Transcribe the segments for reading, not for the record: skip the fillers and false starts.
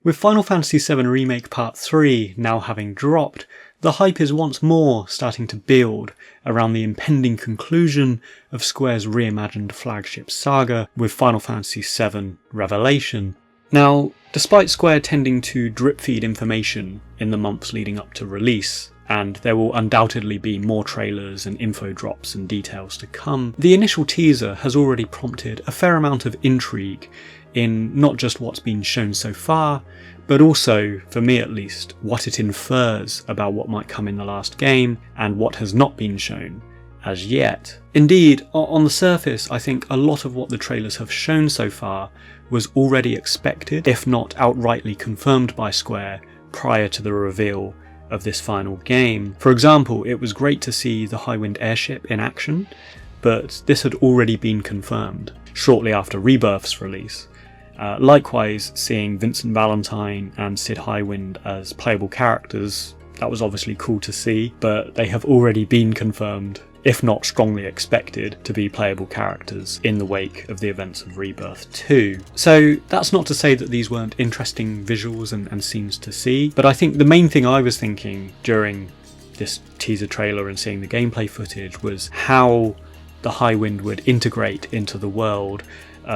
With Final Fantasy VII Remake Part 3 now having dropped, the hype is once more starting to build around the impending conclusion of Square's reimagined flagship saga with Final Fantasy VII Revelation. Now, despite Square tending to drip feed information in the months leading up to release, and there will undoubtedly be more trailers and info drops and details to come, the initial teaser has already prompted a fair amount of intrigue in not just what's been shown so far, but also, for me at least, what it infers about what might come in the last game and what has not been shown as yet. Indeed, on the surface, I think a lot of what the trailers have shown so far was already expected, if not outrightly confirmed by Square prior to the reveal of this final game. For example, it was great to see the Highwind airship in action, but this had already been confirmed shortly after Rebirth's release. Likewise, seeing Vincent Valentine and Sid Highwind as playable characters, that was obviously cool to see, but they have already been confirmed, if not strongly expected, to be playable characters in the wake of the events of Rebirth 2. So that's not to say that these weren't interesting visuals and scenes to see, but I think the main thing I was thinking during this teaser trailer and seeing the gameplay footage was how the Highwind would integrate into the world.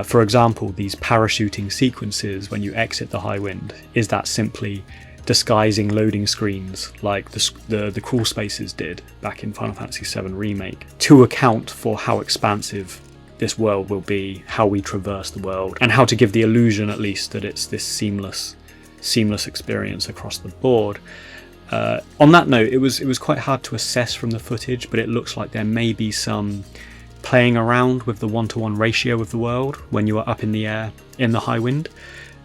For example, these parachuting sequences when you exit the Highwind, is that simply disguising loading screens like the crawl spaces did back in Final Fantasy VII Remake, to account for how expansive this world will be, how we traverse the world, and how to give the illusion at least that it's this seamless experience across the board. On that note, it was quite hard to assess from the footage, but it looks like there may be some playing around with the 1-to-1 ratio of the world when you are up in the air in the Highwind,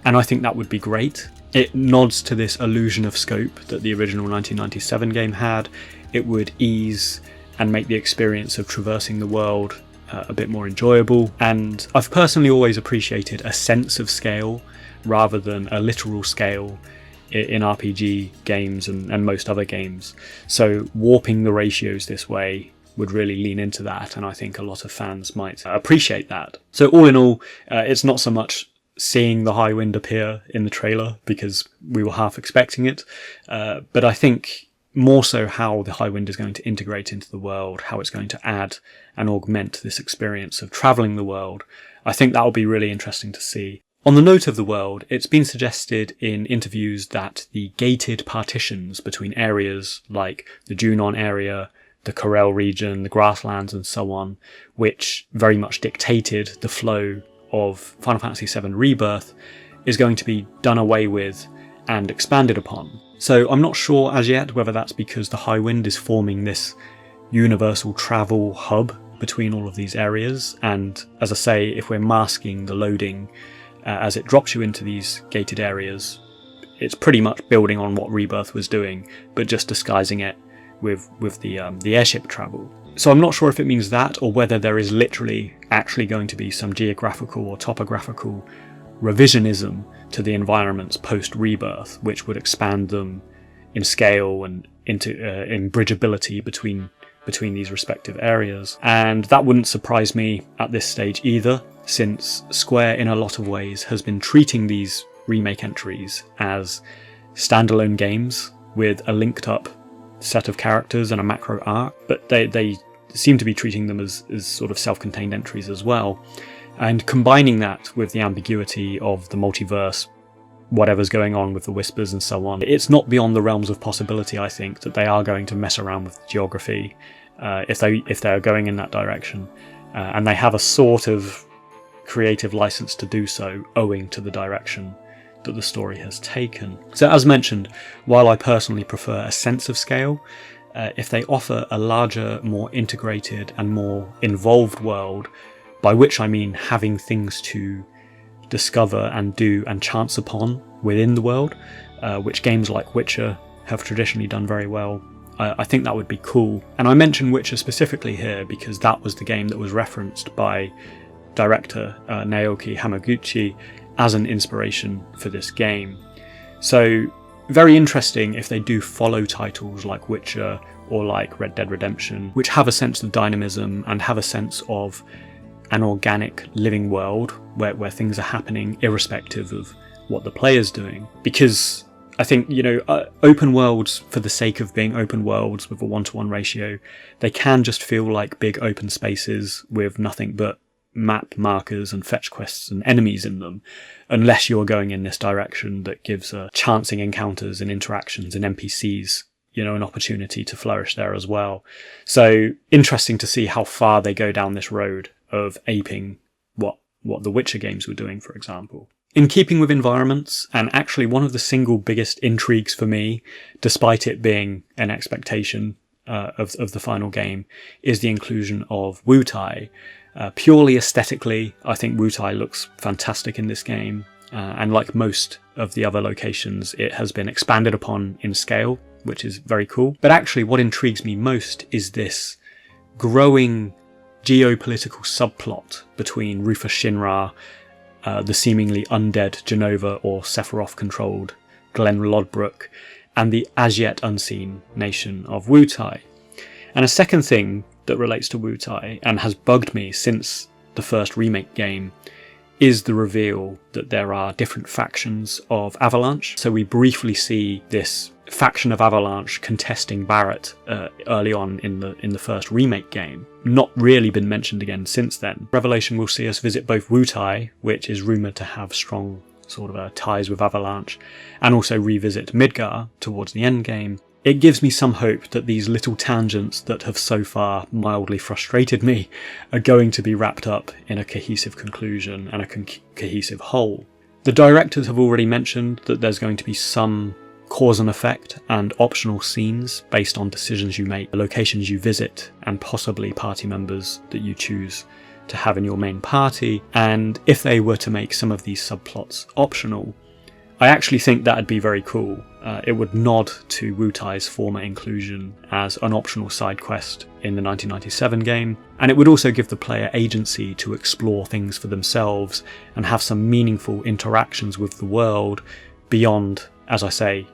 and I think that would be great. It nods to this illusion of scope that the original 1997 game had. It would ease and make the experience of traversing the world a bit more enjoyable, and I've personally always appreciated a sense of scale rather than a literal scale in RPG games and most other games. So warping the ratios this way would really lean into that, and I think a lot of fans might appreciate that. So all in all, it's not so much seeing the Highwind appear in the trailer, because we were half expecting it, but I think more so how the Highwind is going to integrate into the world, how it's going to add and augment this experience of travelling the world. I think that will be really interesting to see. On the note of the world, it's been suggested in interviews that the gated partitions between areas like the Junon area, the Corel region, the grasslands and so on, which very much dictated the flow of Final Fantasy VII Rebirth, is going to be done away with and expanded upon. So I'm not sure as yet whether that's because the Highwind is forming this universal travel hub between all of these areas, and as I say, if we're masking the loading as it drops you into these gated areas, it's pretty much building on what Rebirth was doing, but just disguising it with the airship travel. So I'm not sure if it means that, or whether there is literally actually going to be some geographical or topographical revisionism to the environments post-Rebirth, which would expand them in scale and in bridgeability between these respective areas. And that wouldn't surprise me at this stage either, since Square in a lot of ways has been treating these remake entries as standalone games with a linked up set of characters and a macro arc, but they seem to be treating them as sort of self-contained entries as well, and combining that with the ambiguity of the multiverse, whatever's going on with the Whispers and so on. It's not beyond the realms of possibility, I think, that they are going to mess around with geography if they are going in that direction, and they have a sort of creative license to do so, owing to the direction that the story has taken. So as mentioned, while I personally prefer a sense of scale, if they offer a larger, more integrated and more involved world, by which I mean having things to discover and do and chance upon within the world, which games like Witcher have traditionally done very well, I think that would be cool. And I mention Witcher specifically here because that was the game that was referenced by director Naoki Hamaguchi as an inspiration for this game. So very interesting if they do follow titles like Witcher or like Red Dead Redemption, which have a sense of dynamism and have a sense of an organic living world where things are happening irrespective of what the player's doing. Because I think, open worlds, for the sake of being open worlds with a 1-to-1 ratio, they can just feel like big open spaces with nothing but map markers and fetch quests and enemies in them, unless you're going in this direction that gives chancing encounters and interactions and NPCs, an opportunity to flourish there as well. So interesting to see how far they go down this road of aping what the Witcher games were doing, for example. In keeping with environments, and actually one of the single biggest intrigues for me, despite it being an expectation of the final game, is the inclusion of Wutai. Purely aesthetically, I think Wutai looks fantastic in this game, and like most of the other locations, it has been expanded upon in scale, which is very cool. But actually what intrigues me most is this growing geopolitical subplot between Rufus Shinra, the seemingly undead Genova or Sephiroth-controlled Glen Lodbrok, and the as-yet unseen nation of Wutai. And a second thing that relates to Wutai, and has bugged me since the first remake game, is the reveal that there are different factions of Avalanche. So we briefly see this faction of Avalanche contesting Barrett early on in the first remake game. Not really been mentioned again since then. Revelation will see us visit both Wutai, which is rumoured to have strong sort of ties with Avalanche, and also revisit Midgar towards the end game. It gives me some hope that these little tangents that have so far mildly frustrated me are going to be wrapped up in a cohesive conclusion and a cohesive whole. The directors have already mentioned that there's going to be some cause and effect and optional scenes based on decisions you make, locations you visit, and possibly party members that you choose to have in your main party. And if they were to make some of these subplots optional, I actually think that'd be very cool. It would nod to Wutai's former inclusion as an optional side quest in the 1997 game, and it would also give the player agency to explore things for themselves and have some meaningful interactions with the world beyond, as I say,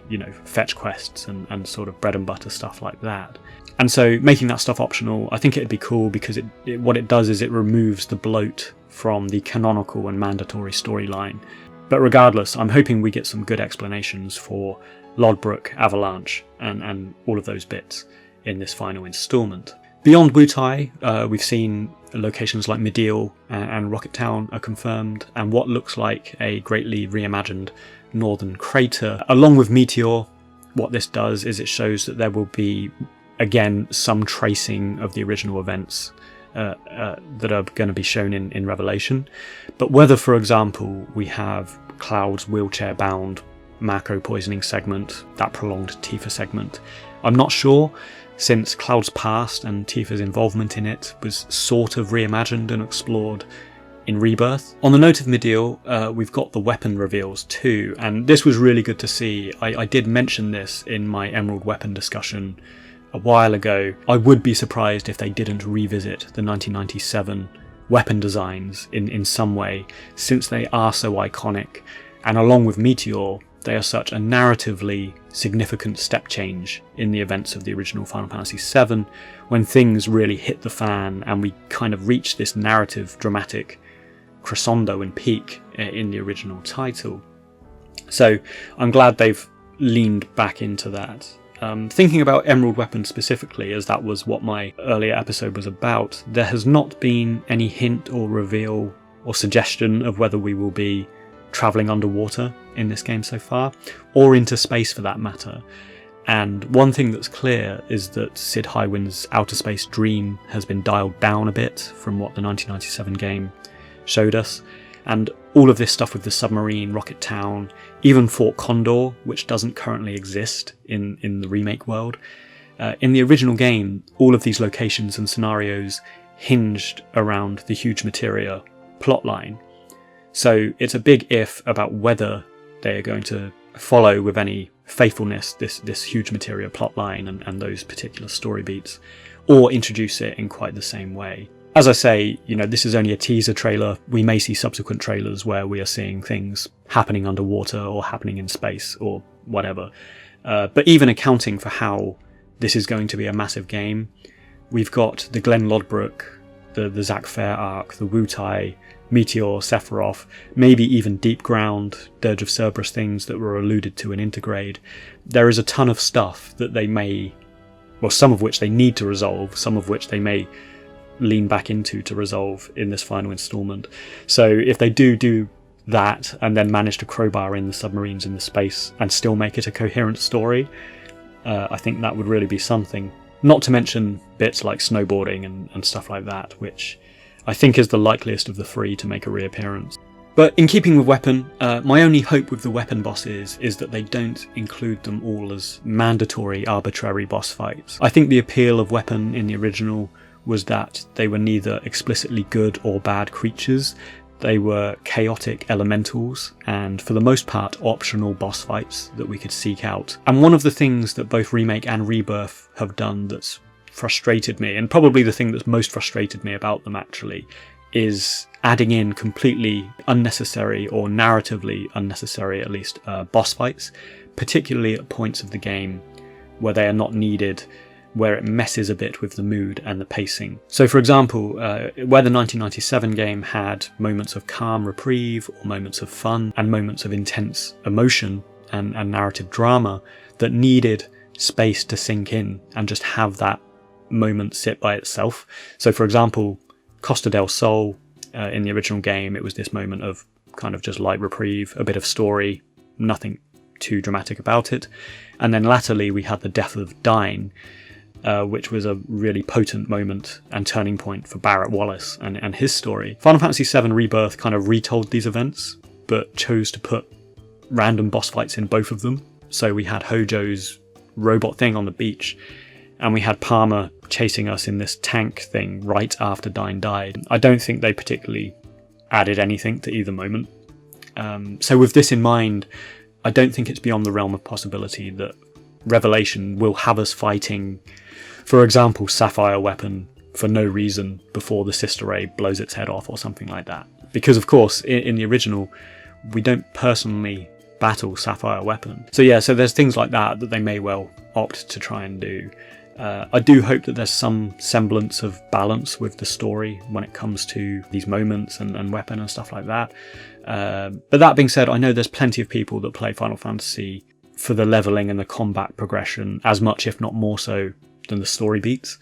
fetch quests and sort of bread and butter stuff like that. And so making that stuff optional, I think it'd be cool because what it does is it removes the bloat from the canonical and mandatory storyline. But regardless, I'm hoping we get some good explanations for Lodbrok, Avalanche, and all of those bits in this final instalment. Beyond Wutai, we've seen locations like Mideel and Rocket Town are confirmed, and what looks like a greatly reimagined northern crater. Along with Meteor, what this does is it shows that there will be, again, some tracing of the original events that are going to be shown in Revelation. But whether, for example, we have Cloud's wheelchair-bound Mako poisoning segment, that prolonged Tifa segment, I'm not sure, since Cloud's past and Tifa's involvement in it was sort of reimagined and explored in Rebirth. On the note of Mideel, we've got the weapon reveals too, and this was really good to see. I did mention this in my Emerald weapon discussion a while ago. I would be surprised if they didn't revisit the 1997 weapon designs in some way, since they are so iconic, and along with Meteor, they are such a narratively significant step change in the events of the original Final Fantasy VII, when things really hit the fan and we kind of reach this narrative dramatic crescendo and peak in the original title. So I'm glad they've leaned back into that. Thinking about Emerald Weapon specifically, as that was what my earlier episode was about, there has not been any hint or reveal or suggestion of whether we will be travelling underwater in this game so far, or into space for that matter. And one thing that's clear is that Sid Highwind's outer space dream has been dialed down a bit from what the 1997 game showed us, and all of this stuff with the submarine, Rocket Town, even Fort Condor, which doesn't currently exist in the remake world. In the original game, all of these locations and scenarios hinged around the huge materia plotline. So it's a big if about whether they are going to follow with any faithfulness this huge materia plotline and those particular story beats, or introduce it in quite the same way. As I say, this is only a teaser trailer. We may see subsequent trailers where we are seeing things happening underwater or happening in space or whatever. But even accounting for how this is going to be a massive game, we've got the Glen Lodbrok, the Zack Fair arc, the Wutai, Meteor, Sephiroth, maybe even Deep Ground, Dirge of Cerberus things that were alluded to in Intergrade. There is a ton of stuff that they may, well, some of which they need to resolve, some of which they may lean back into to resolve in this final instalment. So if they do that and then manage to crowbar in the submarines in the space and still make it a coherent story, I think that would really be something. Not to mention bits like snowboarding and stuff like that, which I think is the likeliest of the three to make a reappearance. But in keeping with weapon, my only hope with the weapon bosses is that they don't include them all as mandatory, arbitrary boss fights. I think the appeal of weapon in the original was that they were neither explicitly good or bad creatures. They were chaotic elementals, and for the most part optional boss fights that we could seek out. And one of the things that both Remake and Rebirth have done that's frustrated me, and probably the thing that's most frustrated me about them actually, is adding in completely unnecessary, or narratively unnecessary at least, boss fights, particularly at points of the game where they are not needed, where it messes a bit with the mood and the pacing. So for example, where the 1997 game had moments of calm reprieve, or moments of fun, and moments of intense emotion and narrative drama that needed space to sink in and just have that moment sit by itself. So for example, Costa del Sol, in the original game, it was this moment of kind of just light reprieve, a bit of story, nothing too dramatic about it. And then latterly we had the death of Dyne, which was a really potent moment and turning point for Barrett Wallace and his story. Final Fantasy VII Rebirth kind of retold these events, but chose to put random boss fights in both of them. So we had Hojo's robot thing on the beach, and we had Palmer chasing us in this tank thing right after Dyne died. I don't think they particularly added anything to either moment. So with this in mind, I don't think it's beyond the realm of possibility that Revelation will have us fighting, for example, Sapphire Weapon for no reason before the Sister Ray blows its head off or something like that. Because of course, in the original, we don't personally battle Sapphire Weapon. So yeah, so there's things like that they may well opt to try and do. I do hope that there's some semblance of balance with the story when it comes to these moments and weapon and stuff like that. But that being said, I know there's plenty of people that play Final Fantasy for the leveling and the combat progression as much, if not more so, than the story beats.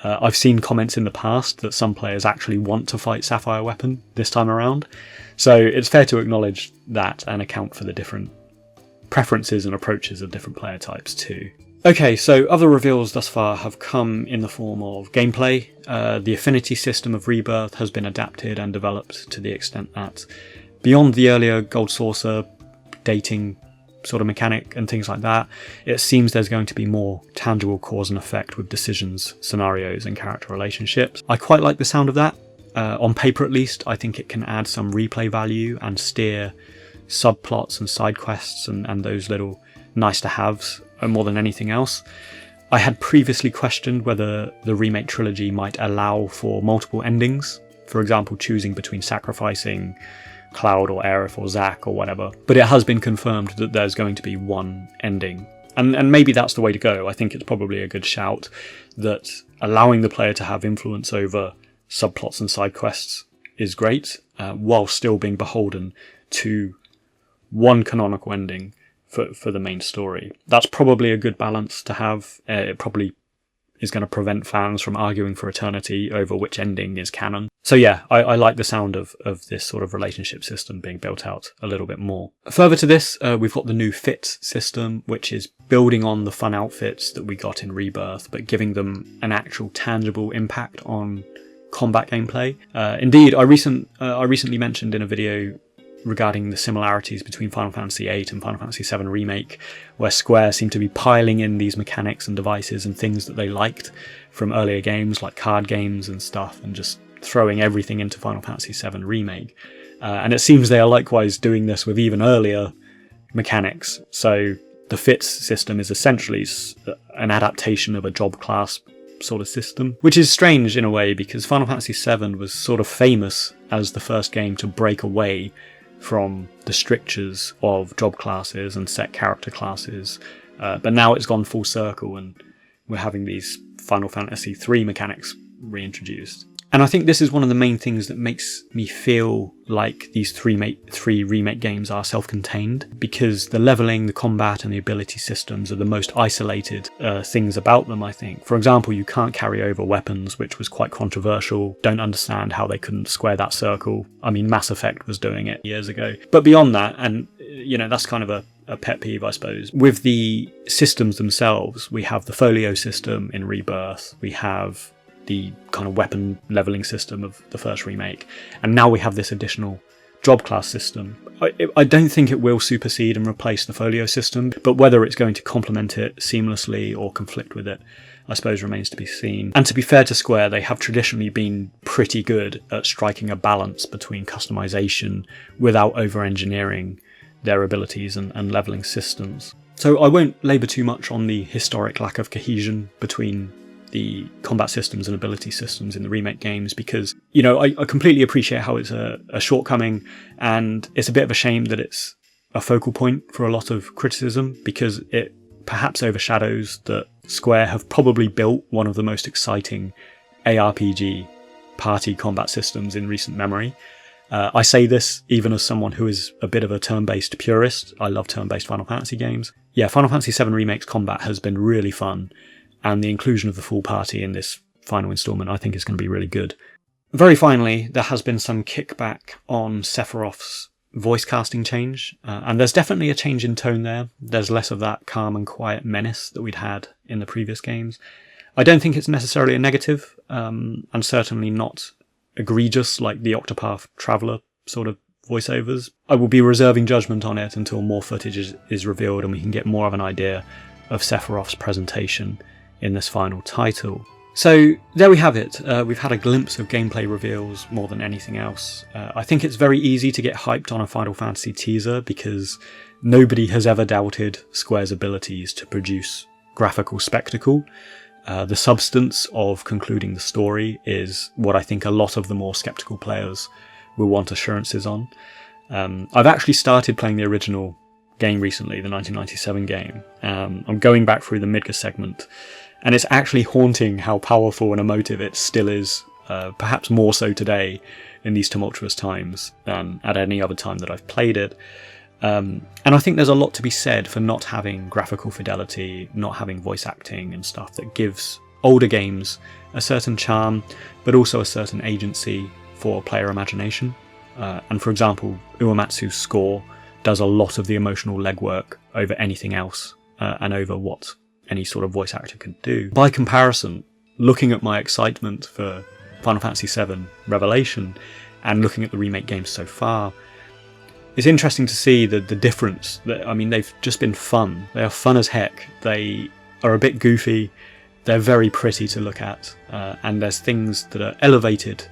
I've seen comments in the past that some players actually want to fight Sapphire Weapon this time around. So it's fair to acknowledge that and account for the different preferences and approaches of different player types too. Okay, so other reveals thus far have come in the form of gameplay. The affinity system of Rebirth has been adapted and developed to the extent that beyond the earlier Gold Saucer dating sort of mechanic and things like that, it seems there's going to be more tangible cause and effect with decisions, scenarios and character relationships. I quite like the sound of that. On paper at least, I think it can add some replay value and steer subplots and side quests and those little nice to haves more than anything else. I had previously questioned whether the remake trilogy might allow for multiple endings, for example choosing between sacrificing Cloud or Aerith or Zack or whatever, but it has been confirmed that there's going to be one ending. And maybe that's the way to go. I think it's probably a good shout that allowing the player to have influence over subplots and side quests is great, while still being beholden to one canonical ending for the main story. That's probably a good balance to have. It probably is going to prevent fans from arguing for eternity over which ending is canon. So yeah, I like the sound of this sort of relationship system being built out a little bit more. Further to this, we've got the new Fits system, which is building on the fun outfits that we got in Rebirth, but giving them an actual tangible impact on combat gameplay. Indeed, I recently mentioned in a video regarding the similarities between Final Fantasy VIII and Final Fantasy VII Remake, where Square seemed to be piling in these mechanics and devices and things that they liked from earlier games like card games and stuff, and just throwing everything into Final Fantasy VII Remake. And it seems they are likewise doing this with even earlier mechanics. So the Fits system is essentially an adaptation of a job class sort of system, which is strange in a way because Final Fantasy VII was sort of famous as the first game to break away from the strictures of job classes and set character classes, but now it's gone full circle and we're having these Final Fantasy III mechanics reintroduced. And I think this is one of the main things that makes me feel like these three remake games are self-contained, because the leveling, the combat and the ability systems are the most isolated things about them, I think. For example, you can't carry over weapons, which was quite controversial. Don't understand how they couldn't square that circle. I mean, Mass Effect was doing it years ago. But beyond that, and that's kind of a pet peeve, I suppose. With the systems themselves, we have the folio system in Rebirth, we have the kind of weapon leveling system of the first remake, and now we have this additional job class system. I don't think it will supersede and replace the folio system, but whether it's going to complement it seamlessly or conflict with it, I suppose remains to be seen. And to be fair to Square, they have traditionally been pretty good at striking a balance between customization without over-engineering their abilities and leveling systems. So I won't labour too much on the historic lack of cohesion between the combat systems and ability systems in the remake games, because I completely appreciate how it's a shortcoming, and it's a bit of a shame that it's a focal point for a lot of criticism, because it perhaps overshadows that Square have probably built one of the most exciting ARPG party combat systems in recent memory. I say this even as someone who is a bit of a turn-based purist. I love turn-based Final Fantasy games. Yeah, Final Fantasy VII Remake's combat has been really fun, and the inclusion of the full party in this final instalment I think is going to be really good. Very finally, there has been some kickback on Sephiroth's voice casting change, and there's definitely a change in tone there. There's less of that calm and quiet menace that we'd had in the previous games. I don't think it's necessarily a negative, and certainly not egregious like the Octopath Traveler sort of voiceovers. I will be reserving judgment on it until more footage is revealed and we can get more of an idea of Sephiroth's presentation in this final title. So there we have it. We've had a glimpse of gameplay reveals more than anything else. I think it's very easy to get hyped on a Final Fantasy teaser because nobody has ever doubted Square's abilities to produce graphical spectacle. The substance of concluding the story is what I think a lot of the more skeptical players will want assurances on. I've actually started playing the original game recently, the 1997 game. I'm going back through the Midgar segment, and it's actually haunting how powerful and emotive it still is, perhaps more so today in these tumultuous times than at any other time that I've played it. And I think there's a lot to be said for not having graphical fidelity, not having voice acting and stuff that gives older games a certain charm, but also a certain agency for player imagination. And for example, Uematsu's score does a lot of the emotional legwork over anything else, and over what any sort of voice actor could do. By comparison, looking at my excitement for Final Fantasy VII Revelation and looking at the remake games so far, it's interesting to see the difference. I mean, they've just been fun. They are fun as heck. They are a bit goofy. They're very pretty to look at. And there's things that are elevated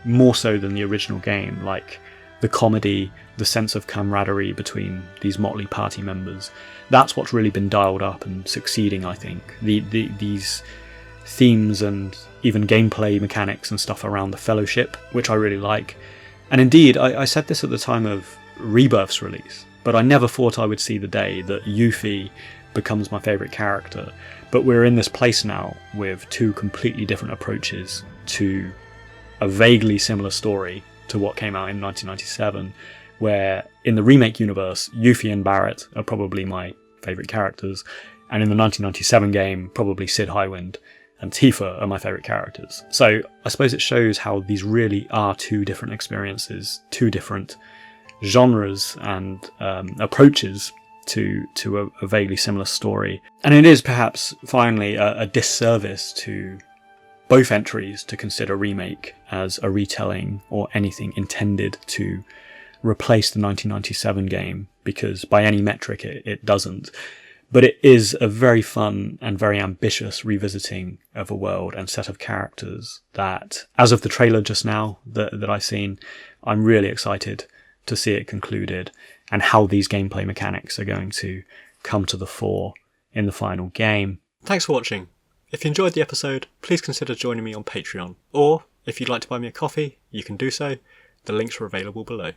more so than the original game, like the comedy, the sense of camaraderie between these motley party members. That's what's really been dialed up and succeeding, I think. These themes and even gameplay mechanics and stuff around the Fellowship, which I really like. And indeed, I said this at the time of Rebirth's release, but I never thought I would see the day that Yuffie becomes my favourite character. But we're in this place now with two completely different approaches to a vaguely similar story to what came out in 1997, where in the remake universe, Yuffie and Barrett are probably my favourite characters, and in the 1997 game, probably Sid Highwind and Tifa are my favourite characters. So I suppose it shows how these really are two different experiences, two different genres and approaches to a vaguely similar story. And it is perhaps finally a disservice to both entries to consider Remake as a retelling or anything intended to replace the 1997 game, because by any metric it doesn't. But it is a very fun and very ambitious revisiting of a world and set of characters that, as of the trailer just now that I've seen, I'm really excited to see it concluded and how these gameplay mechanics are going to come to the fore in the final game. Thanks for watching. If you enjoyed the episode, please consider joining me on Patreon, or if you'd like to buy me a coffee, you can do so. The links are available below.